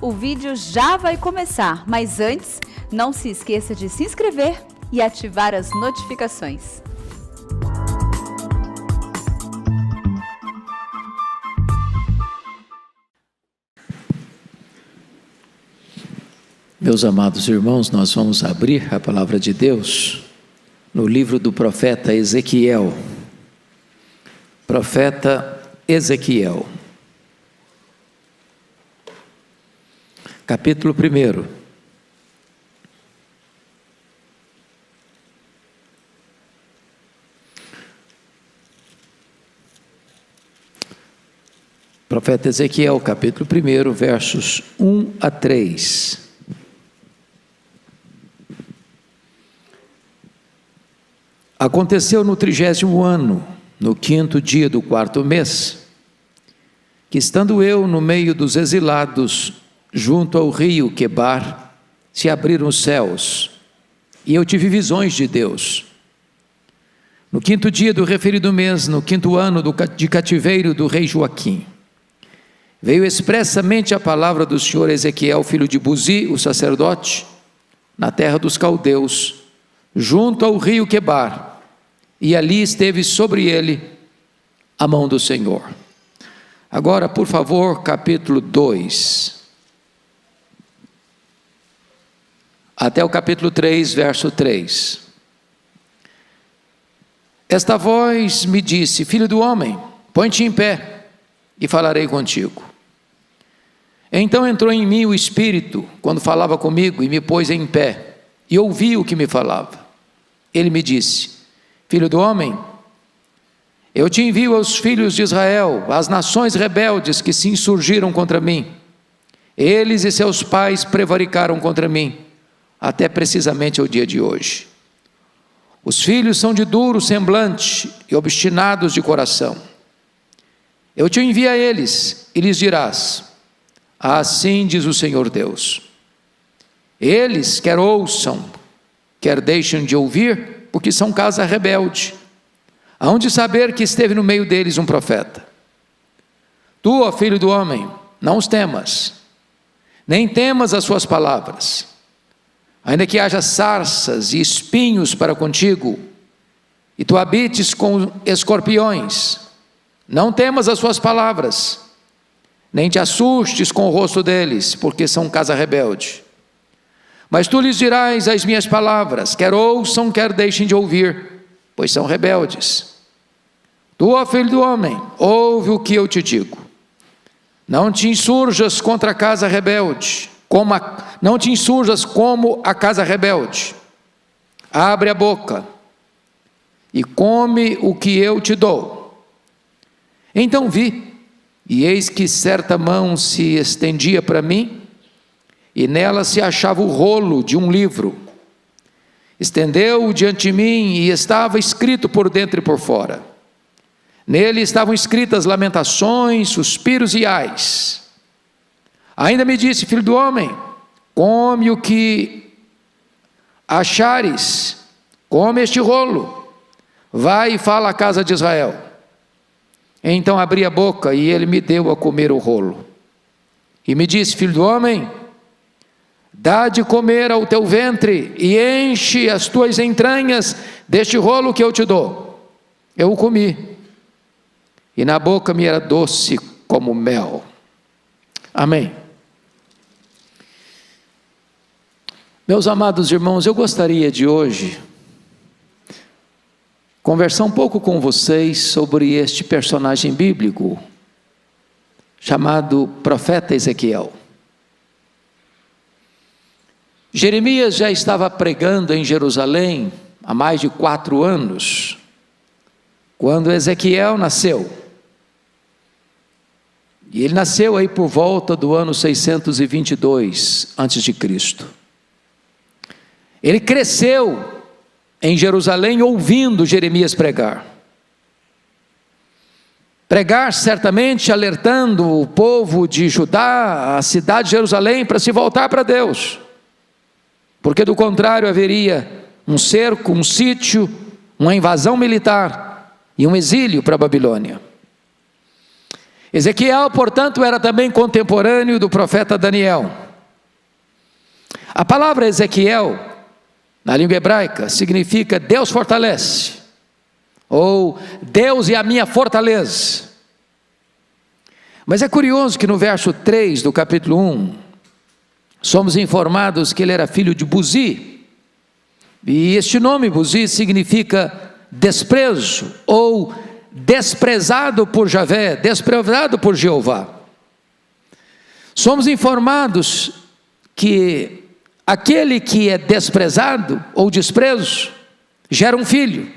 O vídeo já vai começar, mas antes, não se esqueça de se inscrever e ativar as notificações. Meus amados irmãos, nós vamos abrir a palavra de Deus no livro do profeta Ezequiel. Profeta Ezequiel, capítulo 1. Profeta Ezequiel, capítulo 1, versos 1 a 3. Aconteceu no 30º ano, no 5º dia do 4º mês, que estando eu no meio dos exilados, junto ao rio Quebar, se abriram os céus, e eu tive visões de Deus. No 5º dia do referido mês, no 5º ano de cativeiro do rei Joaquim, veio expressamente a palavra do Senhor Ezequiel, filho de Buzi, o sacerdote, na terra dos caldeus, junto ao rio Quebar, e ali esteve sobre ele a mão do Senhor. Agora, por favor, capítulo 2, até o capítulo 3, verso 3. Esta voz me disse: filho do homem, põe-te em pé, e falarei contigo. Então entrou em mim o Espírito, quando falava comigo, e me pôs em pé, e ouvi o que me falava. Ele me disse: filho do homem, eu te envio aos filhos de Israel, às nações rebeldes que se insurgiram contra mim. Eles e seus pais prevaricaram contra mim, até precisamente o dia de hoje. Os filhos são de duro semblante e obstinados de coração. Eu te envio a eles, e lhes dirás: assim diz o Senhor Deus. Eles quer ouçam, quer deixem de ouvir, porque são casa rebelde. Hão de saber que esteve no meio deles um profeta. Tu, ó filho do homem, não os temas, nem temas as suas palavras. Ainda que haja sarças e espinhos para contigo, e tu habites com escorpiões, não temas as suas palavras, nem te assustes com o rosto deles, porque são casa rebelde. Mas tu lhes dirás as minhas palavras, quer ouçam, quer deixem de ouvir, pois são rebeldes. Tu, ó filho do homem, ouve o que eu te digo. Não te insurjas contra a casa rebelde, não te insurjas como a casa rebelde. Abre a boca e come o que eu te dou. Então vi, e eis que certa mão se estendia para mim, e nela se achava o rolo de um livro. Estendeu-o diante de mim, e estava escrito por dentro e por fora. Nele estavam escritas lamentações, suspiros e ais. Ainda me disse: filho do homem, come o que achares, come este rolo, vai e fala à casa de Israel. Então abri a boca, e ele me deu a comer o rolo. E me disse: filho do homem, dá de comer ao teu ventre, e enche as tuas entranhas deste rolo que eu te dou. Eu o comi, e na boca me era doce como mel. Amém. Meus amados irmãos, eu gostaria de hoje conversar um pouco com vocês sobre este personagem bíblico, chamado profeta Ezequiel. Jeremias já estava pregando em Jerusalém há mais de 4 anos, quando Ezequiel nasceu. E ele nasceu aí por volta do ano 622 a.C. Ele cresceu em Jerusalém ouvindo Jeremias pregar. Pregar certamente alertando o povo de Judá, a cidade de Jerusalém, para se voltar para Deus. Porque do contrário haveria um cerco, um sítio, uma invasão militar e um exílio para a Babilônia. Ezequiel, portanto, era também contemporâneo do profeta Daniel. A palavra Ezequiel, na língua hebraica, significa Deus fortalece, ou Deus é a minha fortaleza. Mas é curioso que no verso 3 do capítulo 1, somos informados que ele era filho de Buzi, e este nome Buzi significa desprezo, ou desprezado por Javé, desprezado por Jeová. Somos informados que aquele que é desprezado ou desprezo, gera um filho,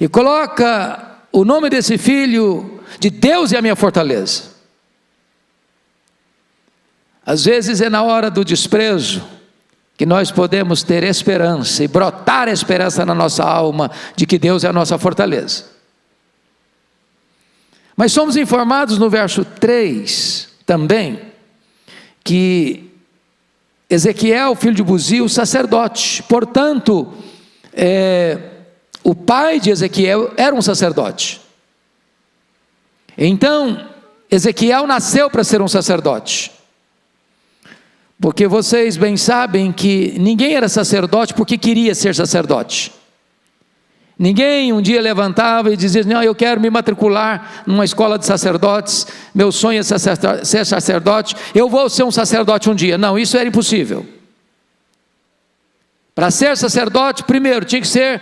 e coloca o nome desse filho de Deus é a minha fortaleza. Às vezes é na hora do desprezo que nós podemos ter esperança e brotar a esperança na nossa alma de que Deus é a nossa fortaleza. Mas somos informados no verso 3 também que Ezequiel, filho de Buzi, o sacerdote, portanto, o pai de Ezequiel era um sacerdote. Então, Ezequiel nasceu para ser um sacerdote. Porque vocês bem sabem que ninguém era sacerdote porque queria ser sacerdote. Ninguém um dia levantava e dizia: não, eu quero me matricular numa escola de sacerdotes, meu sonho é ser sacerdote, eu vou ser um sacerdote um dia. Não, isso era impossível. Para ser sacerdote, primeiro tinha que ser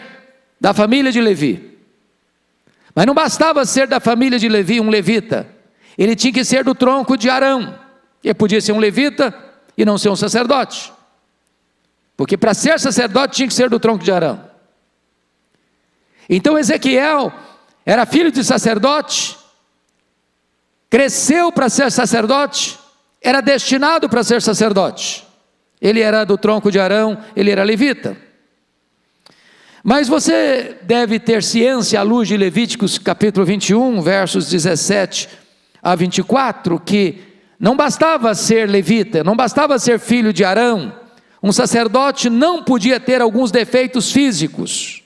da família de Levi. Mas não bastava ser da família de Levi, um levita, ele tinha que ser do tronco de Arão. Ele podia ser um levita e não ser um sacerdote, porque para ser sacerdote tinha que ser do tronco de Arão. Então Ezequiel era filho de sacerdote, cresceu para ser sacerdote, era destinado para ser sacerdote. Ele era do tronco de Arão, ele era levita. Mas você deve ter ciência, à luz de Levíticos capítulo 21, versos 17 a 24, que não bastava ser levita, não bastava ser filho de Arão, um sacerdote não podia ter alguns defeitos físicos.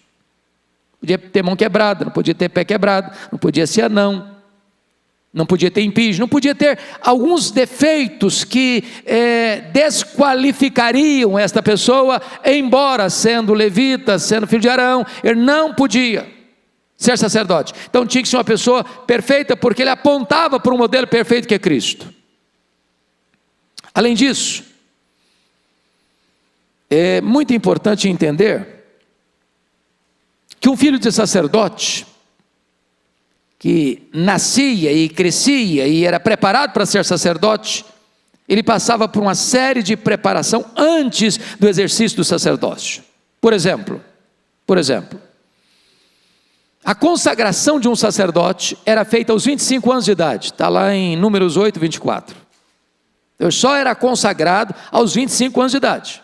Podia ter mão quebrada, não podia ter pé quebrado, não podia ser anão, não podia ter impígio, não podia ter alguns defeitos que desqualificariam esta pessoa, embora sendo levita, sendo filho de Arão, ele não podia ser sacerdote. Então tinha que ser uma pessoa perfeita, porque ele apontava para um modelo perfeito que é Cristo. Além disso, é muito importante entender que um filho de sacerdote, que nascia e crescia e era preparado para ser sacerdote, ele passava por uma série de preparação antes do exercício do sacerdócio. Por exemplo, a consagração de um sacerdote era feita aos 25 anos de idade, está lá em Números 8, 24. Eu só era consagrado aos 25 anos de idade.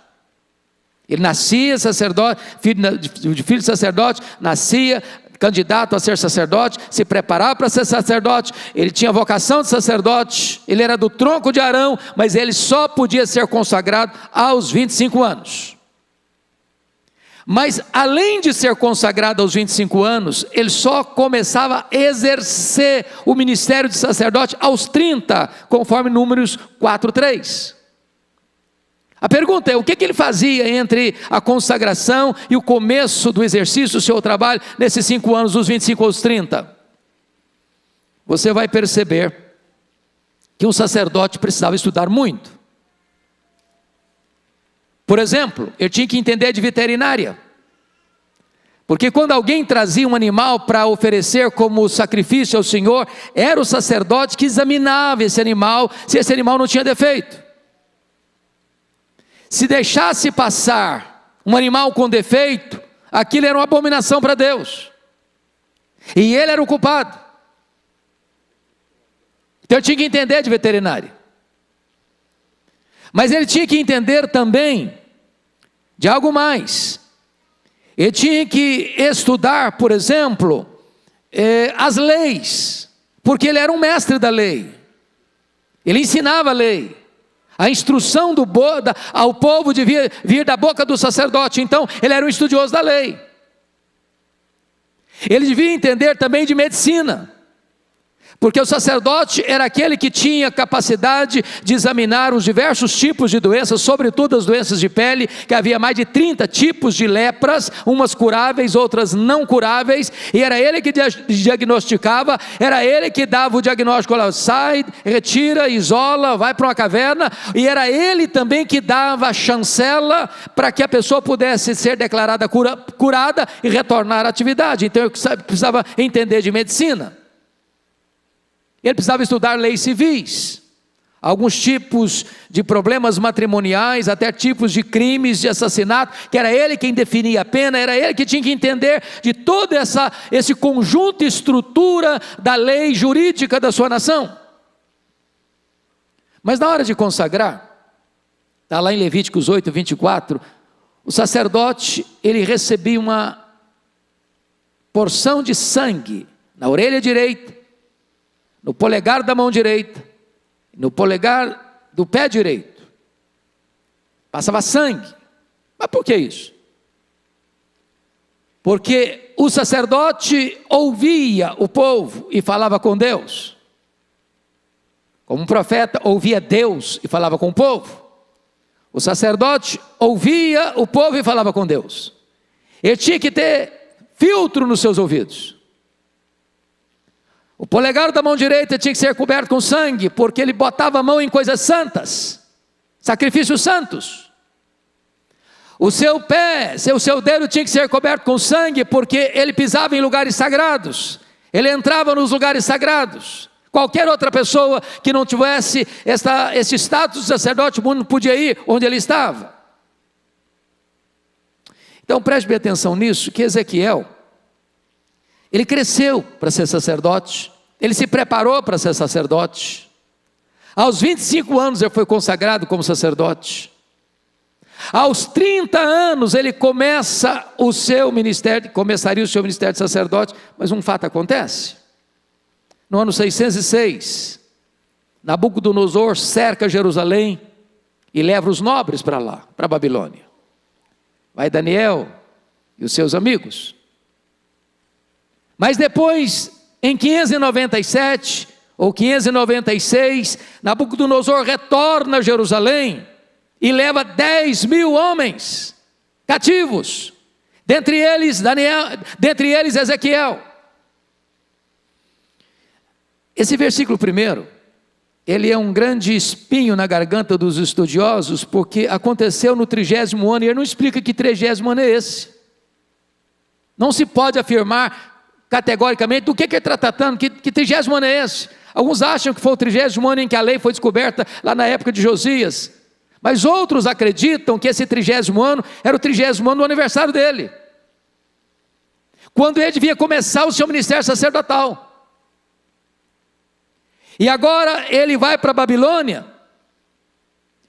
Ele nascia sacerdote, filho de sacerdote, nascia candidato a ser sacerdote, se preparava para ser sacerdote, ele tinha vocação de sacerdote, ele era do tronco de Arão, mas ele só podia ser consagrado aos 25 anos. Mas além de ser consagrado aos 25 anos, ele só começava a exercer o ministério de sacerdote aos 30, conforme Números 4:3. A pergunta é: o que ele fazia entre a consagração e o começo do exercício do seu trabalho, nesses 5 anos, dos 25 aos 30? Você vai perceber que um sacerdote precisava estudar muito. Por exemplo, ele tinha que entender de veterinária, porque quando alguém trazia um animal para oferecer como sacrifício ao Senhor, era o sacerdote que examinava esse animal, se esse animal não tinha defeito. Se deixasse passar um animal com defeito, aquilo era uma abominação para Deus, e ele era o culpado. Então eu tinha que entender de veterinária, mas ele tinha que entender também de algo mais. Ele tinha que estudar, por exemplo, as leis, porque ele era um mestre da lei, ele ensinava a lei. A instrução ao povo devia vir da boca do sacerdote. Então ele era um estudioso da lei. Ele devia entender também de medicina, Porque o sacerdote era aquele que tinha capacidade de examinar os diversos tipos de doenças, sobretudo as doenças de pele, que havia mais de 30 tipos de lepras, umas curáveis, outras não curáveis, e era ele que diagnosticava, era ele que dava o diagnóstico, olha, sai, retira, isola, vai para uma caverna, e era ele também que dava a chancela para que a pessoa pudesse ser declarada curada e retornar à atividade. Então eu precisava entender de medicina. Ele precisava estudar leis civis, alguns tipos de problemas matrimoniais, até tipos de crimes, de assassinato, que era ele quem definia a pena, era ele que tinha que entender de todo esse conjunto e estrutura da lei jurídica da sua nação. Mas na hora de consagrar, está lá em Levíticos 8, 24, o sacerdote, ele recebia uma porção de sangue na orelha direita, no polegar da mão direita, no polegar do pé direito. Passava sangue. Mas por que isso? Porque o sacerdote ouvia o povo e falava com Deus. Como um profeta ouvia Deus e falava com o povo. O sacerdote ouvia o povo e falava com Deus. Ele tinha que ter filtro nos seus ouvidos. O polegar da mão direita tinha que ser coberto com sangue, porque ele botava a mão em coisas santas, sacrifícios santos. O seu pé, o seu dedo tinha que ser coberto com sangue, porque ele pisava em lugares sagrados, ele entrava nos lugares sagrados. Qualquer outra pessoa que não tivesse esse status de sacerdote, não podia ir onde ele estava. Então preste bem atenção nisso, que Ezequiel, ele cresceu para ser sacerdote, ele se preparou para ser sacerdote. Aos 25 anos ele foi consagrado como sacerdote. Aos 30 anos ele começaria o seu ministério de sacerdote, mas um fato acontece. No ano 606, Nabucodonosor cerca Jerusalém e leva os nobres para lá, para a Babilônia. Vai Daniel e os seus amigos. Mas depois, em 597 ou 596, Nabucodonosor retorna a Jerusalém e leva 10.000 homens cativos, dentre eles Ezequiel. Esse versículo primeiro, ele é um grande espinho na garganta dos estudiosos, porque aconteceu no 30º ano, e ele não explica que 30º ano é esse. Não se pode afirmar categoricamente do que ele está tratando, que 30º ano é esse. Alguns acham que foi o 30º ano em que a lei foi descoberta, lá na época de Josias, mas outros acreditam que esse 30º ano era o 30º ano do aniversário dele, quando ele devia começar o seu ministério sacerdotal. E agora ele vai para a Babilônia,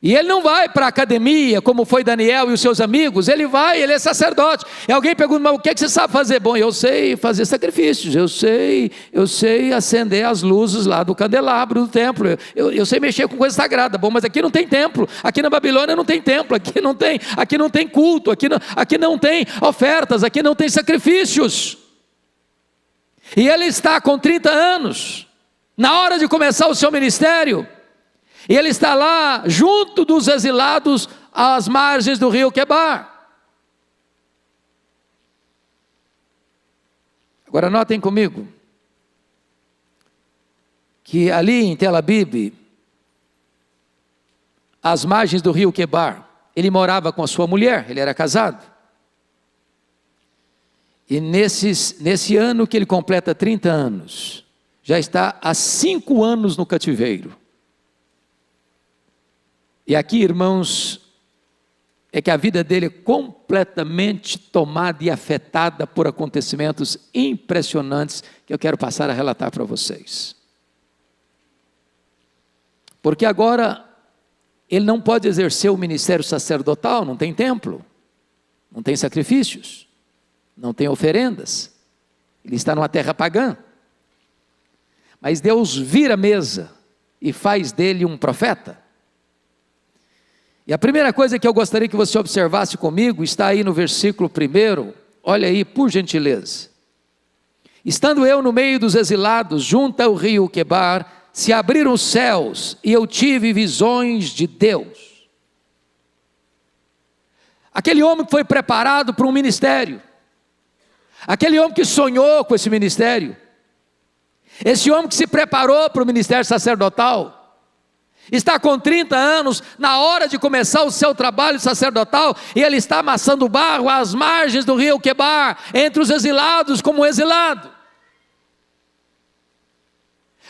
e ele não vai para a academia, como foi Daniel e os seus amigos, ele é sacerdote. E alguém pergunta, mas o que você sabe fazer? Bom, eu sei fazer sacrifícios, eu sei acender as luzes lá do candelabro do templo, eu sei mexer com coisa sagrada. Bom, mas aqui não tem templo, aqui na Babilônia não tem templo, aqui não tem culto, aqui não tem ofertas, aqui não tem sacrifícios. E ele está com 30 anos, na hora de começar o seu ministério, e ele está lá junto dos exilados às margens do rio Quebar. Agora notem comigo, que ali em Tel Abib, às margens do rio Quebar, ele morava com a sua mulher, ele era casado. E nesse ano que ele completa 30 anos, já está há 5 anos no cativeiro. E aqui, irmãos, é que a vida dele é completamente tomada e afetada por acontecimentos impressionantes que eu quero passar a relatar para vocês. Porque agora ele não pode exercer o ministério sacerdotal, não tem templo, não tem sacrifícios, não tem oferendas, ele está numa terra pagã. Mas Deus vira a mesa e faz dele um profeta. E a primeira coisa que eu gostaria que você observasse comigo está aí no versículo 1, olha aí por gentileza. Estando eu no meio dos exilados, junto ao rio Quebar, se abriram os céus e eu tive visões de Deus. Aquele homem que foi preparado para um ministério, aquele homem que sonhou com esse ministério, esse homem que se preparou para o ministério sacerdotal, está com 30 anos, na hora de começar o seu trabalho sacerdotal, e ele está amassando barro às margens do rio Quebar, entre os exilados, como um exilado.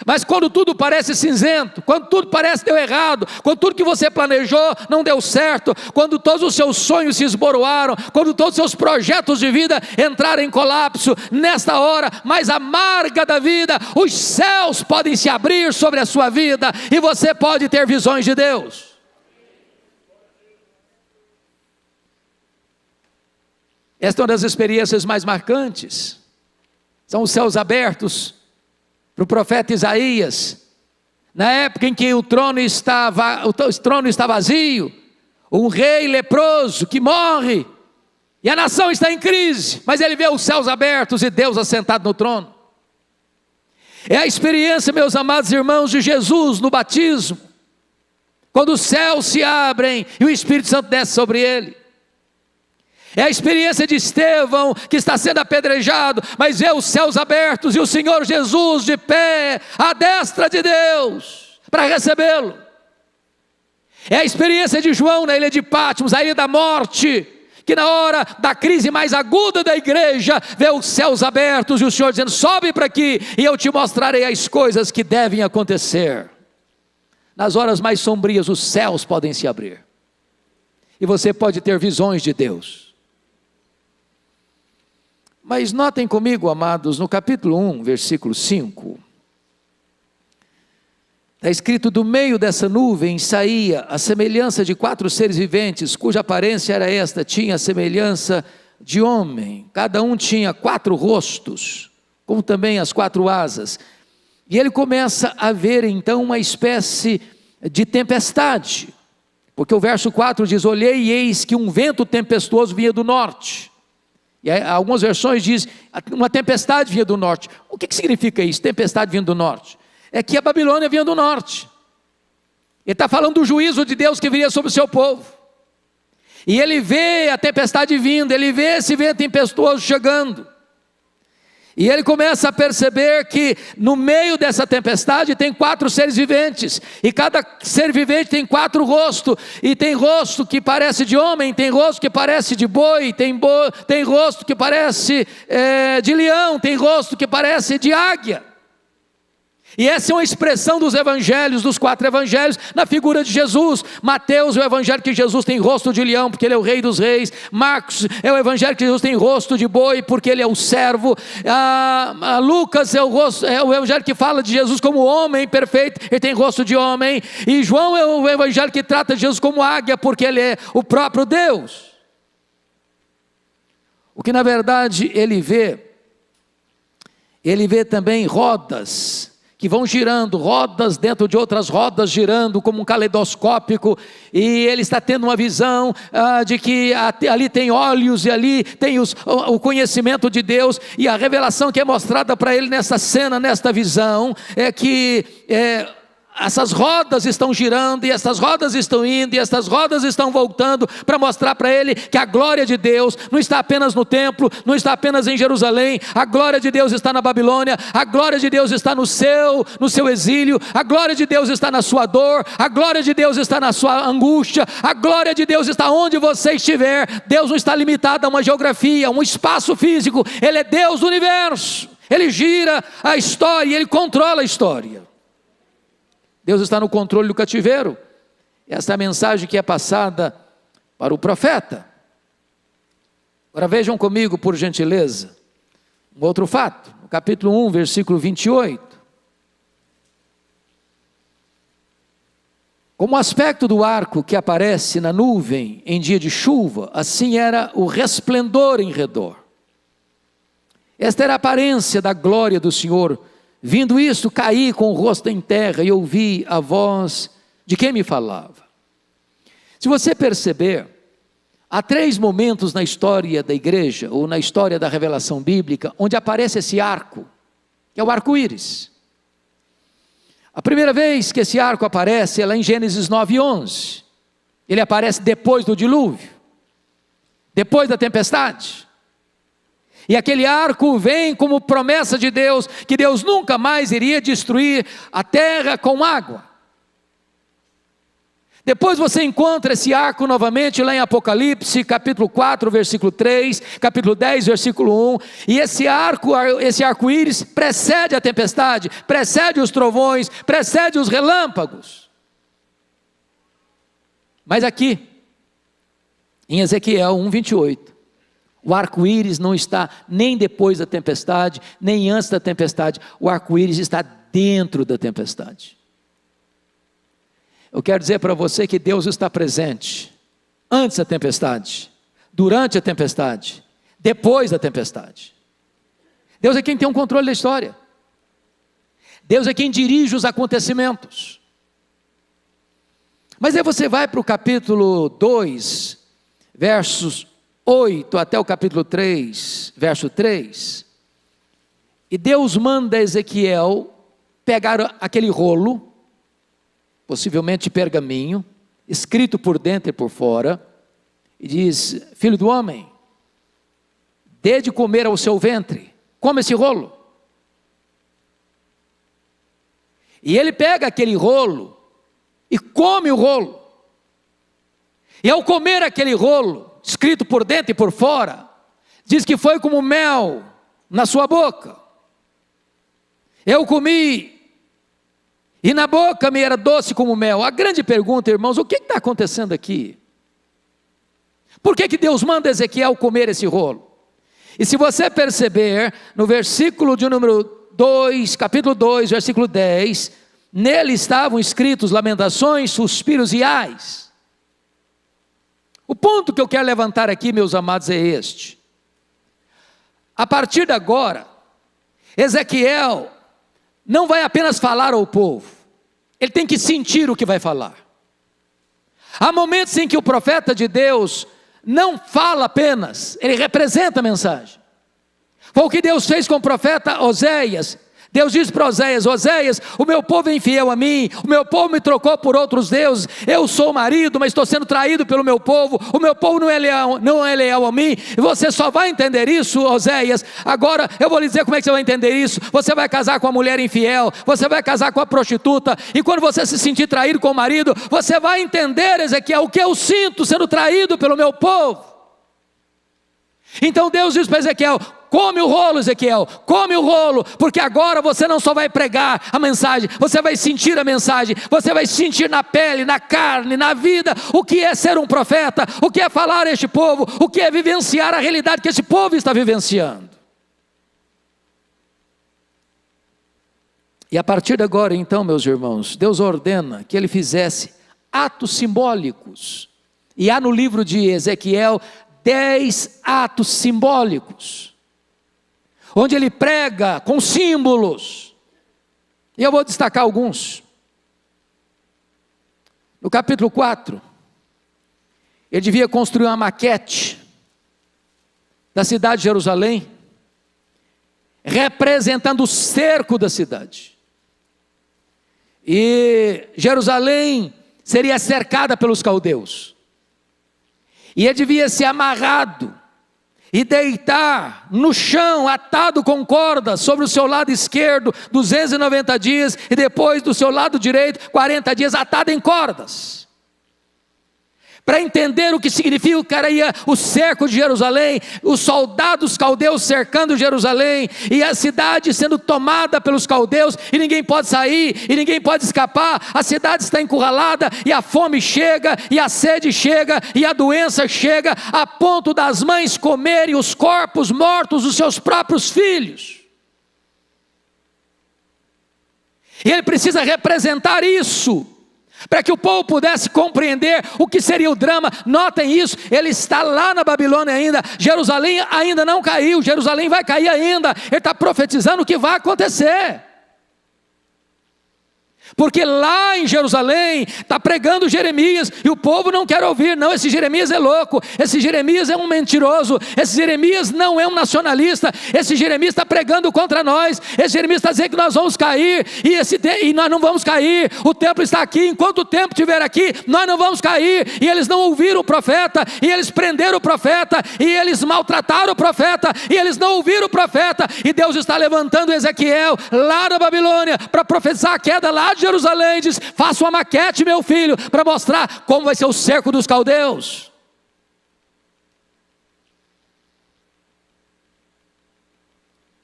Mas quando tudo parece cinzento, quando tudo parece deu errado, quando tudo que você planejou não deu certo, quando todos os seus sonhos se esboroaram, quando todos os seus projetos de vida entraram em colapso, nesta hora mais amarga da vida, os céus podem se abrir sobre a sua vida e você pode ter visões de Deus. Esta é uma das experiências mais marcantes, são os céus abertos para o profeta Isaías, na época em que o trono está vazio, um rei leproso que morre, e a nação está em crise, mas ele vê os céus abertos e Deus assentado no trono. É a experiência, meus amados irmãos, de Jesus no batismo, quando os céus se abrem e o Espírito Santo desce sobre ele. É a experiência de Estevão, que está sendo apedrejado, mas vê os céus abertos e o Senhor Jesus de pé, à destra de Deus, para recebê-lo. É a experiência de João na ilha de Patmos, a ilha da morte, que na hora da crise mais aguda da igreja, vê os céus abertos e o Senhor dizendo: sobe para aqui e eu te mostrarei as coisas que devem acontecer. Nas horas mais sombrias os céus podem se abrir, e você pode ter visões de Deus. Mas notem comigo, amados, no capítulo 1, versículo 5, está escrito: do meio dessa nuvem saía a semelhança de 4 seres viventes, cuja aparência era esta, tinha a semelhança de homem, cada um tinha 4 rostos, como também as 4 asas, e ele começa a ver então uma espécie de tempestade, porque o verso 4 diz: olhei e eis que um vento tempestuoso vinha do norte. E algumas versões dizem, uma tempestade vinha do norte. O que significa isso, tempestade vindo do norte? É que a Babilônia vinha do norte. Ele está falando do juízo de Deus que viria sobre o seu povo. E ele vê a tempestade vindo, ele vê esse vento tempestuoso chegando. E ele começa a perceber que no meio dessa tempestade tem 4 seres viventes, e cada ser vivente tem 4 rostos, e tem rosto que parece de homem, tem rosto que parece de boi, tem rosto que parece de leão, tem rosto que parece de águia. E essa é uma expressão dos evangelhos, dos 4 evangelhos, na figura de Jesus. Mateus é o evangelho que Jesus tem rosto de leão, porque ele é o rei dos reis. Marcos é o evangelho que Jesus tem rosto de boi, porque ele é o servo. Lucas é o evangelho que fala de Jesus como homem perfeito, ele tem rosto de homem. E João é o evangelho que trata de Jesus como águia, porque ele é o próprio Deus. O que na verdade ele vê também rodas, que vão girando, rodas dentro de outras rodas girando como um caleidoscópico, e ele está tendo uma visão de que ali tem olhos e ali tem o conhecimento de Deus, e a revelação que é mostrada para ele nessa cena, nesta visão, é que essas rodas estão girando, e essas rodas estão indo, e essas rodas estão voltando, para mostrar para ele que a glória de Deus não está apenas no templo, não está apenas em Jerusalém, a glória de Deus está na Babilônia, a glória de Deus está no seu exílio, a glória de Deus está na sua dor, a glória de Deus está na sua angústia, a glória de Deus está onde você estiver. Deus não está limitado a uma geografia, a um espaço físico, Ele é Deus do universo, Ele gira a história, Ele controla a história. Deus está no controle do cativeiro. Essa é a mensagem que é passada para o profeta. Agora vejam comigo, por gentileza, um outro fato. No capítulo 1, versículo 28. Como o aspecto do arco que aparece na nuvem em dia de chuva, assim era o resplendor em redor. Esta era a aparência da glória do Senhor. Vindo isto, caí com o rosto em terra e ouvi a voz de quem me falava. Se você perceber, Há 3 momentos na história da igreja, ou na história da revelação bíblica, onde aparece esse arco, que é o arco-íris. A primeira vez que esse arco aparece é lá em Gênesis 9:11. Ele aparece depois do dilúvio, depois da tempestade. E aquele arco vem como promessa de Deus, que Deus nunca mais iria destruir a terra com água. Depois você encontra esse arco novamente lá em Apocalipse, capítulo 4, versículo 3, capítulo 10, versículo 1. E esse arco-íris precede a tempestade, precede os trovões, precede os relâmpagos. Mas aqui, em Ezequiel 1:28, o arco-íris não está nem depois da tempestade, nem antes da tempestade. O arco-íris está dentro da tempestade. Eu quero dizer para você que Deus está presente antes da tempestade, durante a tempestade, depois da tempestade. Deus é quem tem o controle da história. Deus é quem dirige os acontecimentos. Mas aí você vai para o capítulo 2, versos 8 até o capítulo 3, verso 3, e Deus manda Ezequiel pegar aquele rolo, possivelmente pergaminho, escrito por dentro e por fora, e diz: filho do homem, dê de comer ao seu ventre, come esse rolo. E ele pega aquele rolo e come o rolo. E ao comer aquele rolo, escrito por dentro e por fora, diz que foi como mel na sua boca. Eu comi, e na boca me era doce como mel. A grande pergunta, irmãos, o que está acontecendo aqui? Por que Deus manda Ezequiel comer esse rolo? E se você perceber, no versículo de número 2, capítulo 2, versículo 10, nele estavam escritos lamentações, suspiros e ais. O ponto que eu quero levantar aqui, meus amados, é este. A partir de agora, Ezequiel não vai apenas falar ao povo, ele tem que sentir o que vai falar. Há momentos em que o profeta de Deus não fala apenas, ele representa a mensagem. Foi o que Deus fez com o profeta Oséias. Deus disse para Oséias: Oséias, o meu povo é infiel a mim, o meu povo me trocou por outros deuses, eu sou o marido, mas estou sendo traído pelo meu povo, o meu povo não é leal a mim, e você só vai entender isso, Oséias. Agora eu vou lhe dizer como é que você vai entender isso. Você vai casar com a mulher infiel, você vai casar com a prostituta, e quando você se sentir traído com o marido, você vai entender, Ezequiel, o que eu sinto sendo traído pelo meu povo. Então Deus diz para Ezequiel: come o rolo, Ezequiel, come o rolo, porque agora você não só vai pregar a mensagem, você vai sentir a mensagem, você vai sentir na pele, na carne, na vida, o que é ser um profeta, o que é falar a este povo, o que é vivenciar a realidade que esse povo está vivenciando. E a partir de agora, então, meus irmãos, Deus ordena que ele fizesse atos simbólicos, e há no livro de Ezequiel 10 atos simbólicos, onde ele prega com símbolos, e eu vou destacar alguns. No capítulo 4, ele devia construir uma maquete da cidade de Jerusalém, representando o cerco da cidade, e Jerusalém seria cercada pelos caldeus, e ele devia ser amarrado e deitar no chão, atado com cordas, sobre o seu lado esquerdo 290 dias, e depois do seu lado direito 40 dias, atado em cordas. Para entender o que significaria o cerco de Jerusalém, os soldados caldeus cercando Jerusalém, e a cidade sendo tomada pelos caldeus, e ninguém pode sair, e ninguém pode escapar, a cidade está encurralada, e a fome chega, e a sede chega, e a doença chega, a ponto das mães comerem os corpos mortos dos seus próprios filhos. E ele precisa representar isso, para que o povo pudesse compreender o que seria o drama. Notem isso, ele está lá na Babilônia ainda, Jerusalém ainda não caiu, Jerusalém vai cair ainda, ele está profetizando o que vai acontecer. Porque lá em Jerusalém está pregando Jeremias e o povo não quer ouvir. Não, esse Jeremias é louco, esse Jeremias é um mentiroso, esse Jeremias não é um nacionalista, esse Jeremias está pregando contra nós, esse Jeremias está dizendo que nós vamos cair, e nós não vamos cair, o templo está aqui, enquanto o templo estiver aqui, nós não vamos cair. E eles não ouviram o profeta, e eles prenderam o profeta, e eles maltrataram o profeta, e eles não ouviram o profeta, e Deus está levantando Ezequiel lá na Babilônia, para profetizar a queda lá de Jerusalém. Diz: faça uma maquete, meu filho, para mostrar como vai ser o cerco dos caldeus.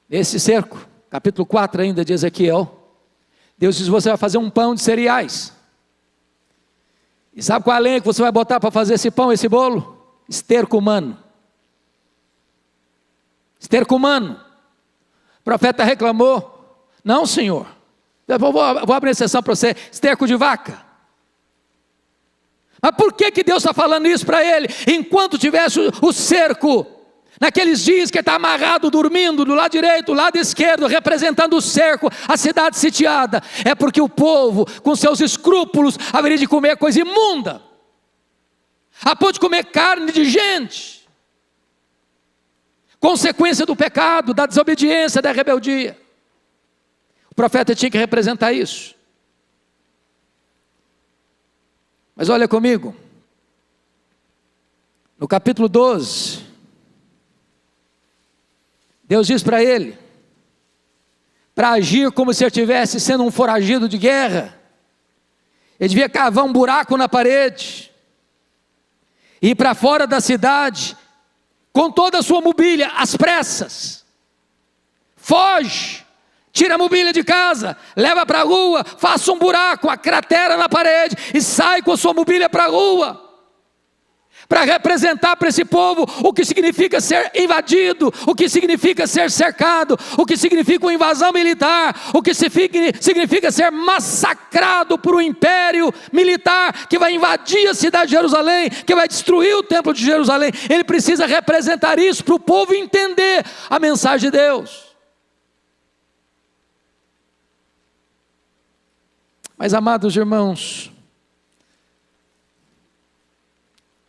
Esse cerco, capítulo 4 ainda de Ezequiel, Deus diz: você vai fazer um pão de cereais. E sabe qual é a lenha que você vai botar para fazer esse pão, esse bolo? Esterco humano. Esterco humano. O profeta reclamou: não, senhor, eu vou abrir exceção para você, esterco de vaca. Mas por que Deus está falando isso para ele? Enquanto tivesse o cerco, naqueles dias que ele está amarrado, dormindo, do lado direito, do lado esquerdo, representando o cerco, a cidade sitiada, é porque o povo, com seus escrúpulos, haveria de comer coisa imunda, a ponto de comer carne de gente, consequência do pecado, da desobediência, da rebeldia. O profeta tinha que representar isso. Mas olha comigo, no capítulo 12, Deus diz para ele, para agir como se ele estivesse sendo um foragido de guerra, ele devia cavar um buraco na parede, ir para fora da cidade, com toda a sua mobília, às pressas, foge, tira a mobília de casa, leva para a rua, faça um buraco, uma cratera na parede, e sai com a sua mobília para a rua, para representar para esse povo o que significa ser invadido, o que significa ser cercado, o que significa uma invasão militar, o que significa ser massacrado por um império militar que vai invadir a cidade de Jerusalém, que vai destruir o templo de Jerusalém. Ele precisa representar isso para o povo entender a mensagem de Deus. Mas, amados irmãos,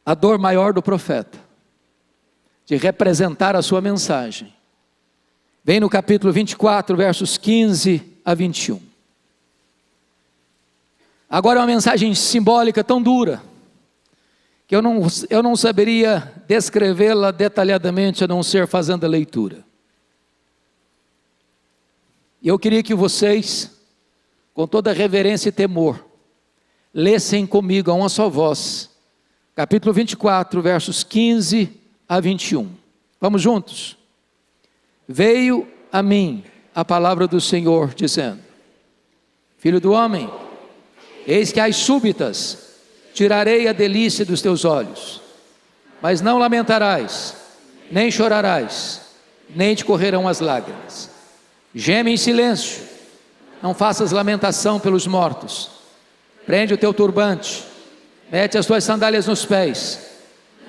a dor maior do profeta, de representar a sua mensagem, vem no capítulo 24, versos 15 a 21. Agora é uma mensagem simbólica tão dura, que eu não saberia descrevê-la detalhadamente, a não ser fazendo a leitura. E eu queria que vocês, com toda reverência e temor, lessem comigo a uma só voz, capítulo 24, versos 15 a 21. Vamos juntos? Veio a mim a palavra do Senhor, dizendo: filho do homem, eis que às súbitas tirarei a delícia dos teus olhos, mas não lamentarás, nem chorarás, nem te correrão as lágrimas. Geme em silêncio, não faças lamentação pelos mortos. Prende o teu turbante, mete as tuas sandálias nos pés,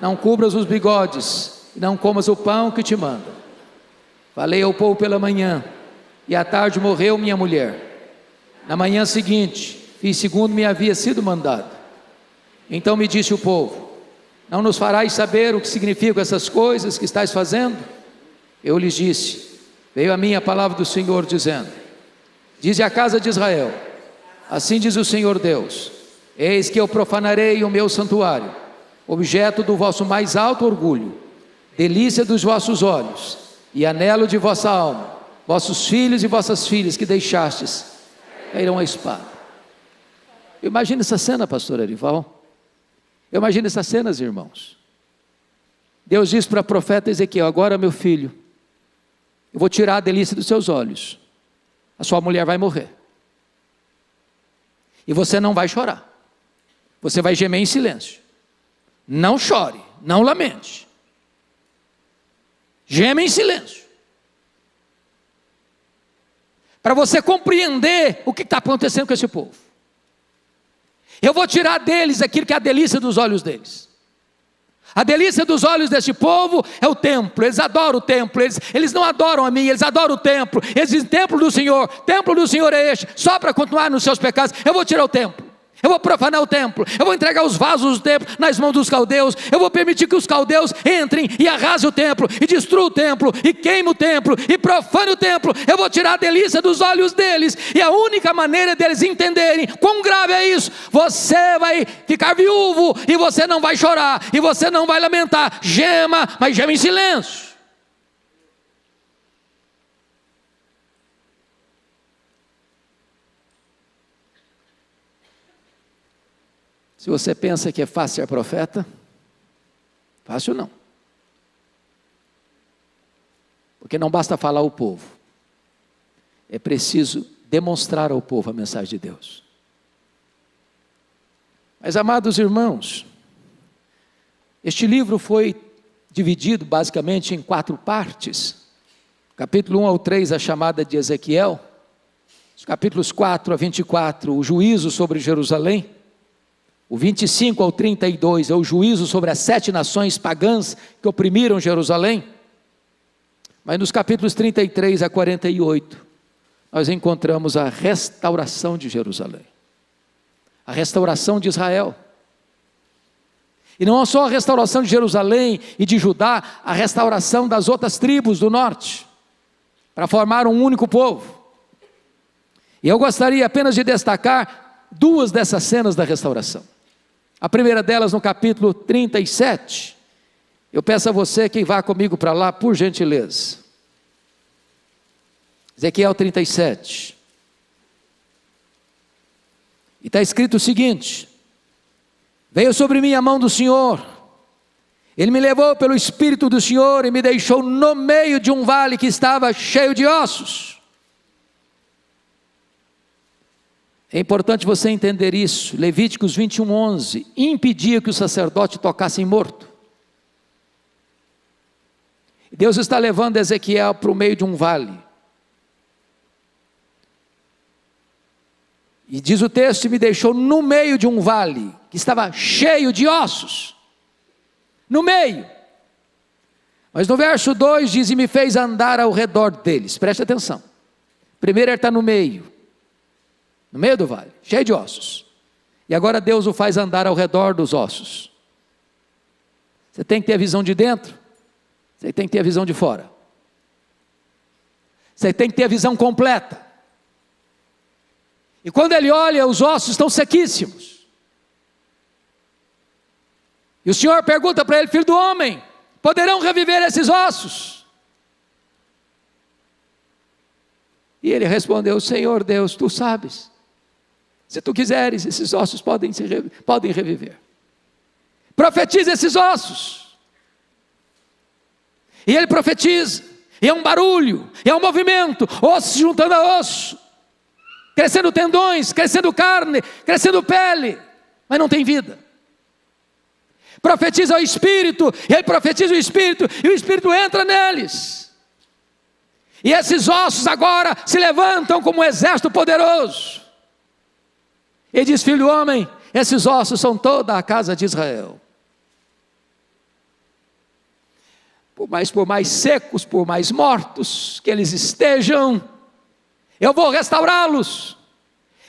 não cubras os bigodes, e não comas o pão que te manda. Falei ao povo pela manhã, e à tarde morreu minha mulher. Na manhã seguinte, fiz segundo me havia sido mandado. Então me disse o povo: não nos farás saber o que significam essas coisas que estás fazendo? Eu lhes disse: veio a mim a palavra do Senhor, dizendo: dize à casa de Israel, assim diz o Senhor Deus: eis que eu profanarei o meu santuário, objeto do vosso mais alto orgulho, delícia dos vossos olhos, e anelo de vossa alma. Vossos filhos e vossas filhas que deixastes cairão a espada. Imagina essa cena, pastor Arival. Imagina essas cenas, irmãos. Deus diz para o profeta Ezequiel: agora, meu filho, eu vou tirar a delícia dos seus olhos. A sua mulher vai morrer. E você não vai chorar. Você vai gemer em silêncio. Não chore, não lamente. Geme em silêncio. Para você compreender o que está acontecendo com esse povo. Eu vou tirar deles aquilo que é a delícia dos olhos deles. A delícia dos olhos deste povo é o templo. Eles adoram o templo. Eles não adoram a mim, eles adoram o templo. Eles dizem: templo do Senhor é este. Só para continuar nos seus pecados, eu vou tirar o templo. Eu vou profanar o templo, eu vou entregar os vasos do templo nas mãos dos caldeus, eu vou permitir que os caldeus entrem e arrasem o templo, e destruam o templo, e queimem o templo, e profanem o templo. Eu vou tirar a delícia dos olhos deles, e a única maneira deles entenderem quão grave é isso: você vai ficar viúvo, e você não vai chorar, e você não vai lamentar. Gema, mas gema em silêncio. Se você pensa que é fácil ser profeta, fácil não. Porque não basta falar ao povo, é preciso demonstrar ao povo a mensagem de Deus. Mas, amados irmãos, este livro foi dividido basicamente em 4 partes. Capítulo 1 ao 3, a chamada de Ezequiel. Os capítulos 4 a 24, o juízo sobre Jerusalém. O 25 ao 32 é o juízo sobre as 7 nações pagãs que oprimiram Jerusalém. Mas nos capítulos 33 a 48, nós encontramos a restauração de Jerusalém, a restauração de Israel. E não só a restauração de Jerusalém e de Judá, a restauração das outras tribos do norte, para formar um único povo. E eu gostaria apenas de destacar 2 dessas cenas da restauração. A primeira delas no capítulo 37. Eu peço a você que vá comigo para lá, por gentileza. Ezequiel 37. E está escrito o seguinte: veio sobre mim a mão do Senhor, Ele me levou pelo Espírito do Senhor e me deixou no meio de um vale que estava cheio de ossos. É importante você entender isso. Levíticos 21:11 impedia que o sacerdote tocasse em morto. Deus está levando Ezequiel para o meio de um vale. E diz o texto: me deixou no meio de um vale que estava cheio de ossos. No meio. Mas no verso 2 diz: e me fez andar ao redor deles. Preste atenção. Primeiro ele está no meio do vale, cheio de ossos. E agora Deus o faz andar ao redor dos ossos. Você tem que ter a visão de dentro, você tem que ter a visão de fora. Você tem que ter a visão completa. E quando ele olha, os ossos estão sequíssimos. E o Senhor pergunta para ele: filho do homem, poderão reviver esses ossos? E ele respondeu: Senhor Deus, tu sabes. Se tu quiseres, esses ossos podem reviver. Profetiza esses ossos. E ele profetiza. E é um barulho, é um movimento, osso se juntando a osso, crescendo tendões, crescendo carne, crescendo pele, mas não tem vida. Profetiza o Espírito, e ele profetiza o Espírito, e o Espírito entra neles. E esses ossos agora se levantam como um exército poderoso. Ele diz: filho do homem, esses ossos são toda a casa de Israel. Por mais secos, por mais mortos que eles estejam, eu vou restaurá-los.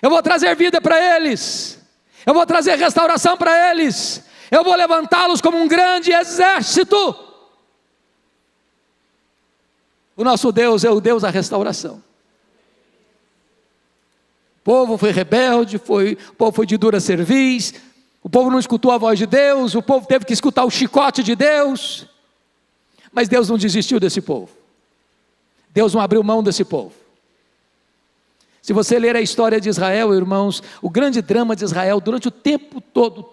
Eu vou trazer vida para eles. Eu vou trazer restauração para eles. Eu vou levantá-los como um grande exército. O nosso Deus é o Deus da restauração. O povo foi rebelde, o povo foi de dura cerviz, o povo não escutou a voz de Deus, o povo teve que escutar o chicote de Deus, mas Deus não desistiu desse povo, Deus não abriu mão desse povo. Se você ler a história de Israel, irmãos, o grande drama de Israel durante o tempo todo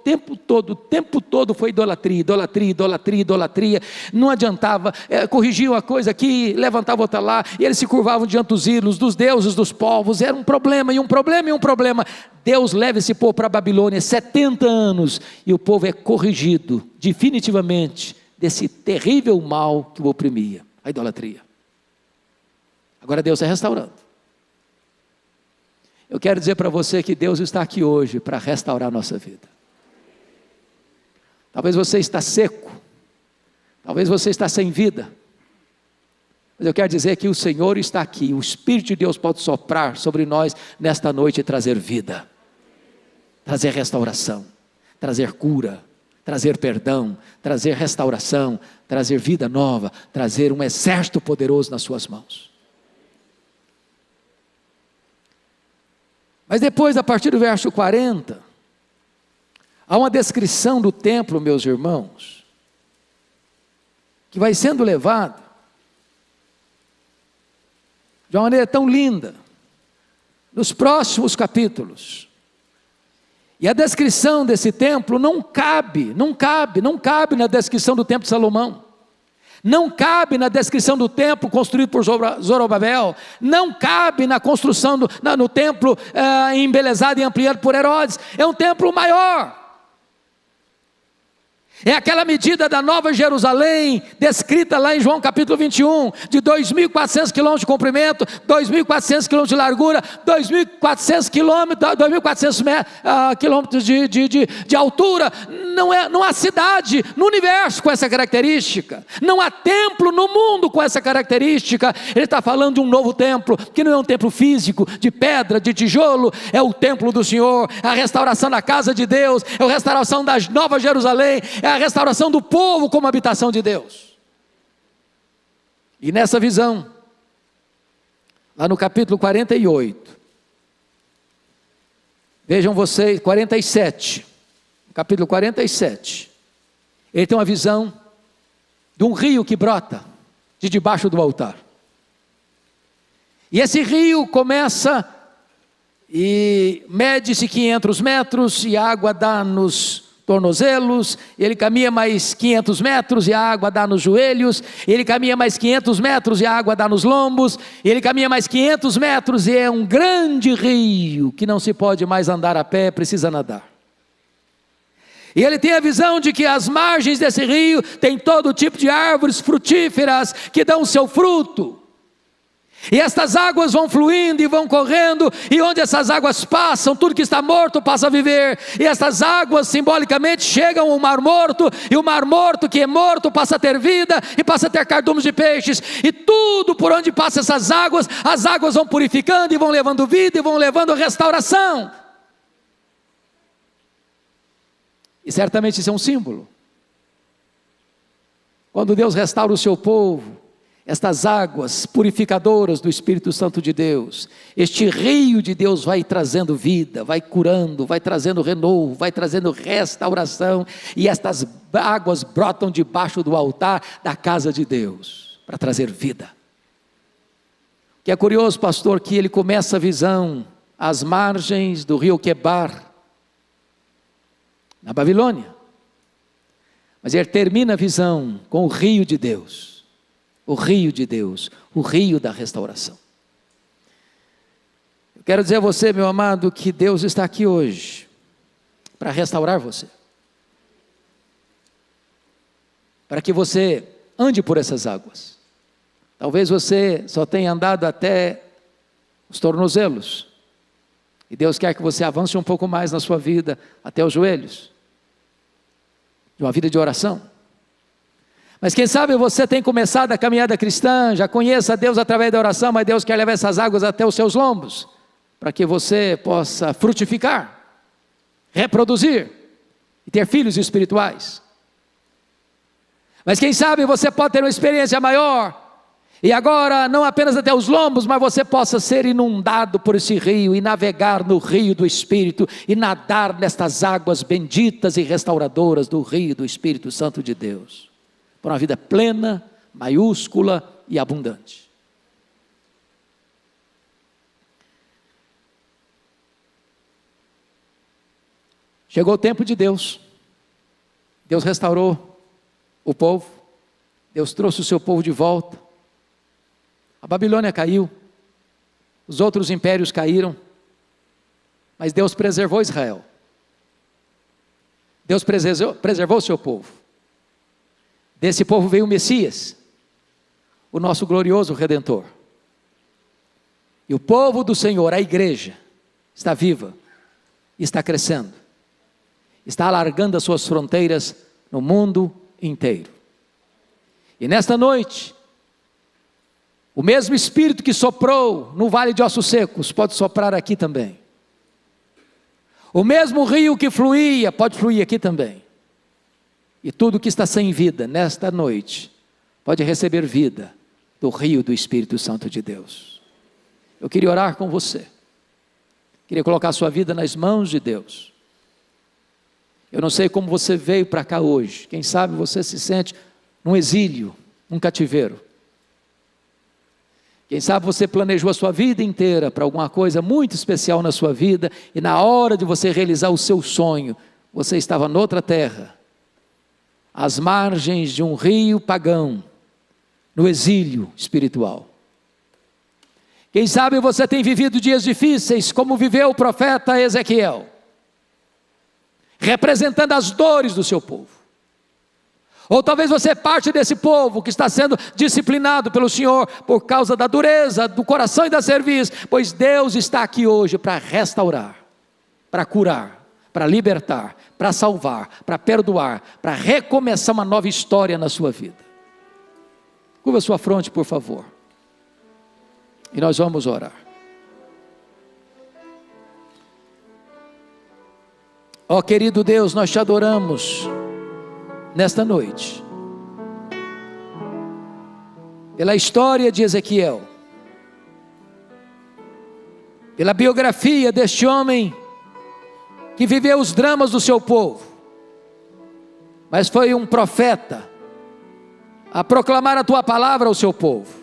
foi idolatria, idolatria, idolatria, idolatria. Não adiantava, corrigiam uma coisa aqui, levantavam outra lá, e eles se curvavam diante dos ídolos, dos deuses, dos povos. Era um problema, e um problema, e um problema. Deus leva esse povo para a Babilônia, 70 anos, e o povo é corrigido definitivamente desse terrível mal que o oprimia, a idolatria. Agora Deus está restaurando. Eu quero dizer para você que Deus está aqui hoje para restaurar a nossa vida. Talvez você está seco, Talvez você está sem vida, mas eu quero dizer que o Senhor está aqui, o Espírito de Deus pode soprar sobre nós nesta noite e trazer vida, trazer restauração, trazer cura, trazer perdão, trazer restauração, trazer vida nova, trazer um exército poderoso nas suas mãos. Mas depois, a partir do verso 40, há uma descrição do templo, meus irmãos, que vai sendo levado de uma maneira tão linda, nos próximos capítulos. E a descrição desse templo não cabe na descrição do templo de Salomão. Não cabe na descrição do templo construído por Zorobabel. Não cabe na construção no templo embelezado e ampliado por Herodes. É um templo maior. É aquela medida da Nova Jerusalém, descrita lá em João capítulo 21, de 2.400 quilômetros de comprimento, 2.400 quilômetros de largura, 2.400 quilômetros de altura. Não há cidade no universo com essa característica, não há templo no mundo com essa característica. Ele está falando de um novo templo, que não é um templo físico, de pedra, de tijolo, é o templo do Senhor, a restauração da casa de Deus, é a restauração da Nova Jerusalém, é a restauração do povo como habitação de Deus. E nessa visão, lá no capítulo 48, vejam vocês, 47, capítulo 47, ele tem uma visão de um rio que brota de debaixo do altar. E esse rio começa e mede-se 500 metros e a água dá nos tornozelos, ele caminha mais 500 metros e a água dá nos joelhos, ele caminha mais 500 metros e a água dá nos lombos, ele caminha mais 500 metros e é um grande rio que não se pode mais andar a pé, precisa nadar. E ele tem a visão de que as margens desse rio tem todo tipo de árvores frutíferas que dão o seu fruto. E estas águas vão fluindo e vão correndo, e onde essas águas passam, tudo que está morto passa a viver. E essas águas simbolicamente chegam ao mar morto, e o mar morto que é morto passa a ter vida, e passa a ter cardumes de peixes. E tudo por onde passam essas águas, as águas vão purificando e vão levando vida e vão levando restauração. E certamente isso é um símbolo. Quando Deus restaura o seu povo, estas águas purificadoras do Espírito Santo de Deus, este rio de Deus vai trazendo vida, vai curando, vai trazendo renovo, vai trazendo restauração, e estas águas brotam debaixo do altar da casa de Deus, para trazer vida. Que é curioso, pastor, que ele começa a visão às margens do rio Quebar, na Babilônia, mas ele termina a visão com o rio de Deus. O rio de Deus, o rio da restauração. Eu quero dizer a você, meu amado, que Deus está aqui hoje para restaurar você, para que você ande por essas águas. Talvez você só tenha andado até os tornozelos, e Deus quer que você avance um pouco mais na sua vida, até os joelhos, de uma vida de oração. Mas quem sabe você tem começado a caminhada cristã, já conheça Deus através da oração, mas Deus quer levar essas águas até os seus lombos, para que você possa frutificar, reproduzir e ter filhos espirituais. Mas quem sabe você pode ter uma experiência maior, e agora não apenas até os lombos, mas você possa ser inundado por esse rio, e navegar no rio do Espírito, e nadar nestas águas benditas e restauradoras do rio do Espírito Santo de Deus, por uma vida plena, maiúscula e abundante. Chegou o tempo de Deus. Deus restaurou o povo. Deus trouxe o seu povo de volta. A Babilônia caiu. Os outros impérios caíram. Mas Deus preservou Israel. Deus preservou o seu povo. Desse povo veio o Messias, o nosso glorioso Redentor. E o povo do Senhor, a igreja, está viva, está crescendo, está alargando as suas fronteiras no mundo inteiro. E nesta noite, o mesmo Espírito que soprou no vale de ossos secos, pode soprar aqui também. O mesmo rio que fluía, pode fluir aqui também. E tudo que está sem vida, nesta noite, pode receber vida do rio do Espírito Santo de Deus. Eu queria orar com você. Queria colocar a sua vida nas mãos de Deus. Eu não sei como você veio para cá hoje. Quem sabe você se sente num exílio, num cativeiro. Quem sabe você planejou a sua vida inteira para alguma coisa muito especial na sua vida, e na hora de você realizar o seu sonho, você estava noutra terra, às margens de um rio pagão, no exílio espiritual. Quem sabe você tem vivido dias difíceis, como viveu o profeta Ezequiel, representando as dores do seu povo. Ou talvez você é parte desse povo que está sendo disciplinado pelo Senhor por causa da dureza do coração e da cerviz, pois Deus está aqui hoje para restaurar, para curar, para libertar, para salvar, para perdoar, para recomeçar uma nova história na sua vida. Curva sua fronte, por favor, e nós vamos orar. Ó querido Deus, nós te adoramos nesta noite, pela história de Ezequiel, pela biografia deste homem que viveu os dramas do seu povo, mas foi um profeta a proclamar a tua palavra ao seu povo,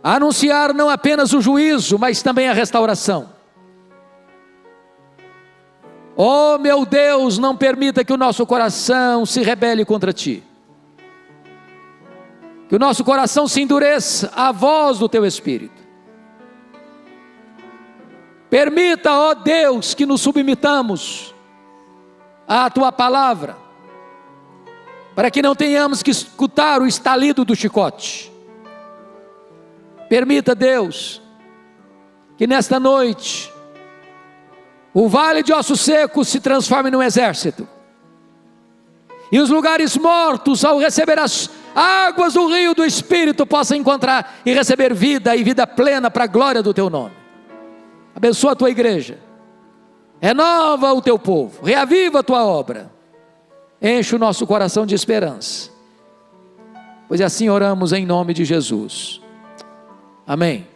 a anunciar não apenas o juízo, mas também a restauração. Oh meu Deus, não permita que o nosso coração se rebele contra ti, que o nosso coração se endureça à voz do teu Espírito. Permita, ó Deus, que nos submetamos à tua palavra, para que não tenhamos que escutar o estalido do chicote. Permita, Deus, que nesta noite o vale de ossos secos se transforme num exército, e os lugares mortos, ao receber as águas do rio do Espírito, possam encontrar e receber vida, e vida plena para a glória do teu nome. Abençoa a tua igreja, renova o teu povo, reaviva a tua obra, enche o nosso coração de esperança, pois assim oramos em nome de Jesus, amém.